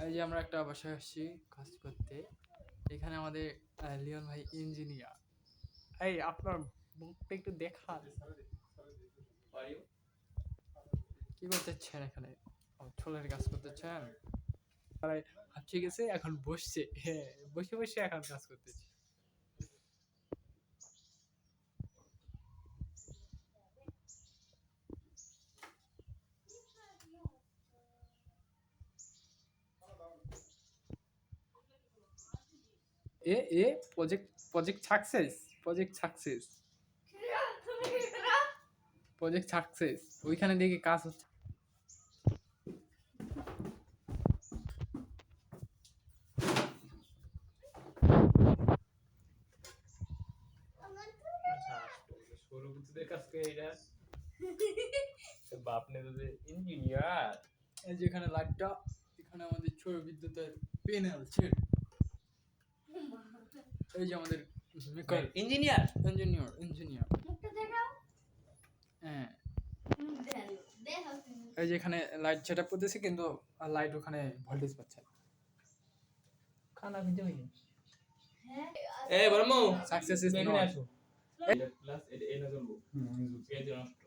এই যে আমরা একটা বাসায় আসছি কাজ করতে। এখানে আমাদের লিওন ভাই ইঞ্জিনিয়ার। এই আপনার মুখটা একটু দেখান। কি করতেছেন এখানে? ছোলের কাজ করতেছেন? ঠিক আছে, এখন বসছে। হ্যাঁ, বসে বসে এখন কাজ করতেছে। এ project success, project success, project success. ওইখানে দেখি কাজ হচ্ছে। ইঞ্জিনিয়ার এই যে এখানে লাইটটা, এখানে আমাদের ছোট বিদ্যুতের প্যানেল ছেড়। এই যে আমাদের ইঞ্জিনিয়ার ইঞ্জিনিয়ার। হ্যাঁ, এই যে এখানে লাইট সেট আপ করতেছি, কিন্তু লাইট ওখানে ভোল্টেজ পাচ্ছে না। খানা ভিজে হইনি এ বর্মু সাকসেস ইজ এখানে নট। আসো প্লাস এটা জ্বলবো এই যে নষ্ট